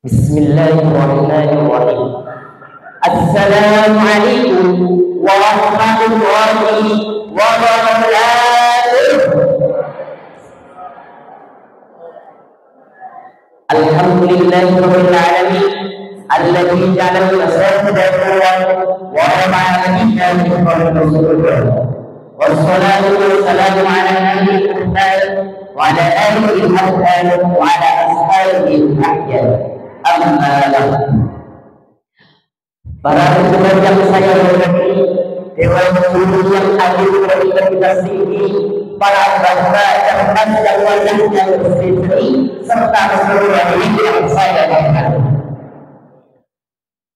Bismillahirrahmanirrahim. Assalamualaikum warahmatullahi wabarakatuh. Alhamdulillahirabbil alamin alladzi ja'ala al-masajida wa rafa'a bihi al-qur'an. Wassalatu wassalamu ala nabiyyil muhammad wa ala alihi wa ala ashabihi al-ahyad. Para pendengar yang saya hormati, Dewan Guru yang agung berintegritas tinggi, para bangsa cerdas yang wajahnya berseri, serta seluruh hadirin yang saya hormati.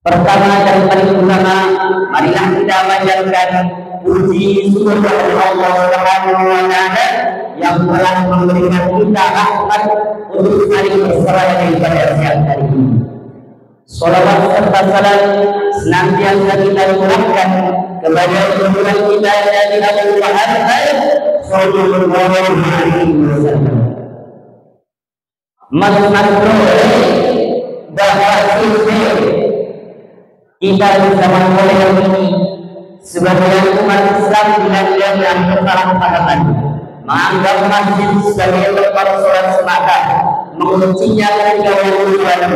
Pertama dan paling utama, marilah kita panjatkan puji syukur kepada Allah Subhanahu wa Ta'ala yang telah memberikan kita rahmat untuk saling berserah daripada siang hari ini. Salawat serta salam senantiasa kita curahkan kepada junjungan kita Nabi Muhammad sallallahu alaihi wasallam. Makro bahwa kita bersama oleh ini sebagai umat Islam dengan yang kesalahan menganggap masjid sebagai tempat sholat semata, menguncinya ketika wudhu dan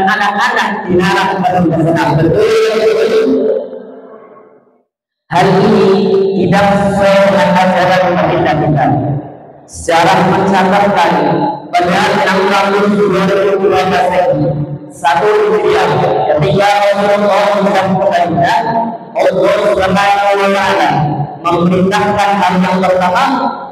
anak-anak dilarang bersenang-senang. Hal ini tidak sesuai dengan ajaran pemerintah kita. Sejarah mencatatkan pada 6 tahun 2012 satu Hijriah ketika Rasulullah SAW Allah Subhanahu wa Ta'ala memerintahkan hal yang pertama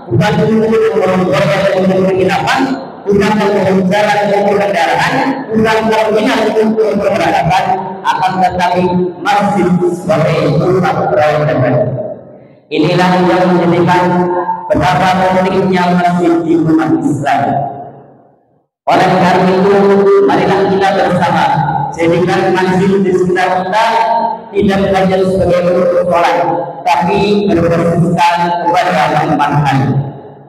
bukan untuk mengorbankan penginapan, bukan untuk jalan untuk kendaraan, bukan terminal untuk pergerakan, akan tetapi masjid sebagai tempat peribadatan. Inilah yang menjadikan betapa pentingnya masjid di umat Islam. Oleh karena itu, marilah kita bersama jadikan masjid di sekitar kita tidak hanya sebagai bentuk sholat, tapi berbasiskan kepada manfaat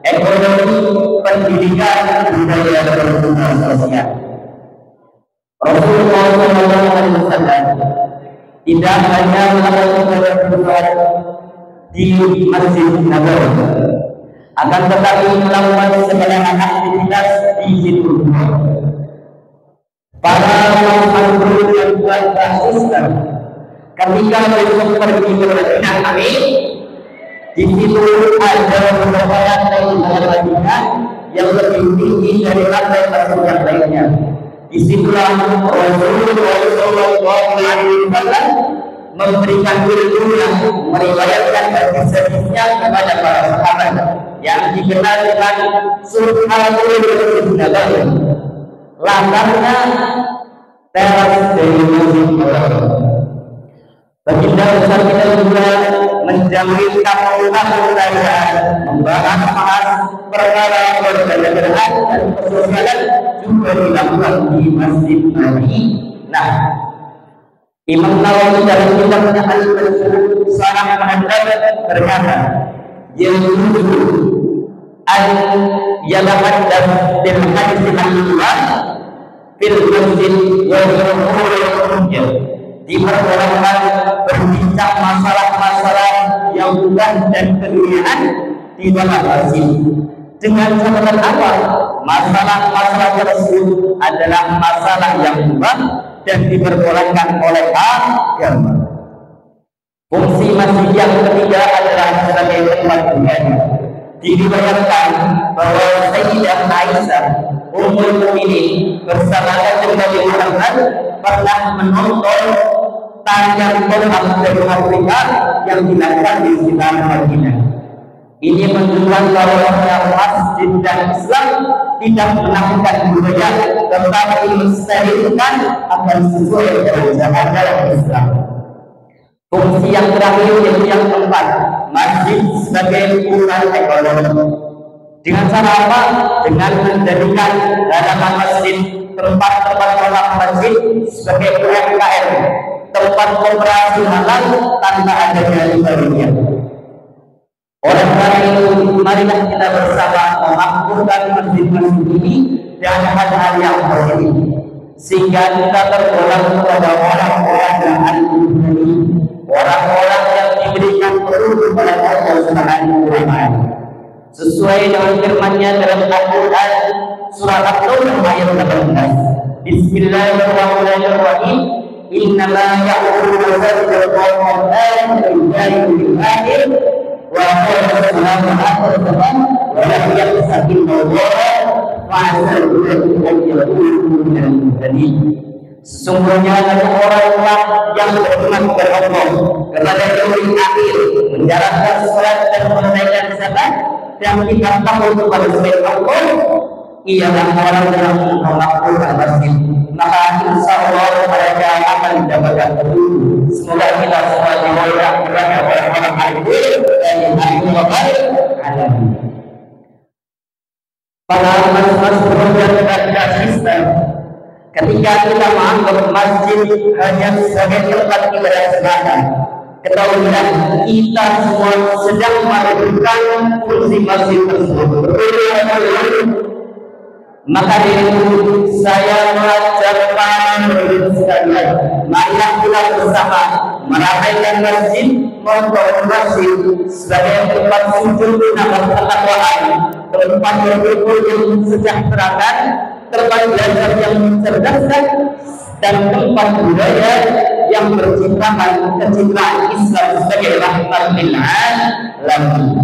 ekonomi, pendidikan, budaya, dan sosial. Rasulullah SAW tidak hanya melakukan sholat di Masjid Nabawi, akan tetapi melakukan segala aktivitas di situ. Para ulama yang buat Islam ketika besok pergi ke Madinah kami, di situ ada beberapa lantai Madinah yang lebih tinggi dari lantai masjid yang lainnya. Disitulah Rasulullah SAW memberikan ilmu yang meriwayatkan hadis-hadisnya kepada para sahabat yang dikenal dengan Subhanallah Nabawi. Latarnya teras dari Masjid Nabawi. Baginda besar kita juga menjamin tahun-tahun kerajaan, membahas perkara kewarganegaraan dan persosialan juga dilakukan di Masjid Nabawi. Nah, Imam Nawawi dalam kitabnya Al-Sarah berkata, yang yatahaddath bil hadis al-awwal fil masjid wa umur diperbolehkan berbincang masalah-masalah yang bukan dan keduniaan di dalam masjid dengan catatan apa? Masalah-masalah tersebut adalah masalah yang bukan dan diperbolehkan oleh agama. Fungsi masjid yang ketiga adalah sebagai tempat ibadah. Diriwayatkan bahwa Sayyidah Aisyah Ummul Mukminin bersama Nabi Muhammad pernah menonton tarian tolak dari Afrika yang dilakukan di sekitar Madinah. Ini menunjukkan bahwa masjid dan Islam tidak menafikan budaya, tetapi mensterilkan akan sesuai dengan ajaran Islam. Fungsi yang terakhir yaitu yang keempat, masjid sebagai pusat ekonomi. Dengan cara apa? Dengan menjadikan halaman masjid, tempat-tempat sholat masjid sebagai UMKM, tempat operasi halal tanpa adanya riba. Oleh karena itu, marilah kita bersama memakmurkan masjid-masjid ini dan hal-hal yang positif. sehingga kita tergolong kepada orang-orang yang al-Qur'ani, orang-orang yang diberikan petunjuk oleh Allah Subhanahu wa Ta'ala. Sesuai dengan firman-Nya dalam Al-Qur'an surah At-Taubah ayat 18. Bismillahirrahmanirrahim. Innama ya'muru masajidal Qur'an al-jahil bil-akhir wa qala sallallahu alaihi wasallam wa lam yaqsaqil Allah fa'asal an yakunu minal muhtadin. Sesungguhnya ada orang-orang yang beriman kepada Allah kepada hari akhir, menjalankan salat dan menunaikan zakat, dan tidak takut kepada selain Allah, ialah orang yang melakukan masjid. Maka insya Allah mereka akan mendapatkan petunjuk. Semoga kita semua dimudahkan kepada orang-orang alim dan yang alim. Para mas-mas dan sistem, ketika kita menganggap masjid hanya sebagai tempat ibadah semata, ketahuilah kita semua sedang melakukan fungsi masjid tersebut. Maka dari itu saya mengajak para murid sekalian, marilah kita bersama meramaikan masjid, membangun masjid sebagai tempat sujud dan ketakwaan, tempat berkumpul yang mensejahterakan, tempat belajar yang mencerdaskan, dan tempat budaya yang menciptakan kecintaan Islam sebagai rahmat lil alamin.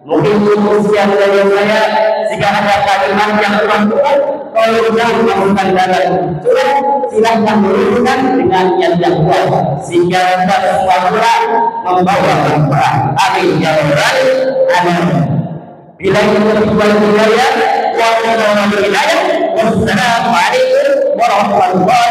Mungkin cukup sekian dari saya. Jika ada kalimat yang kurang tepat, tolong jangan melakukan dalam curah, silahkan meluruskan dengan yang kuat, sehingga kita semua membawa manfaat. Amin ya rabbal alamin. Bila itu hidayah, wassalamualaikum warahmatullahi wabarakatuh.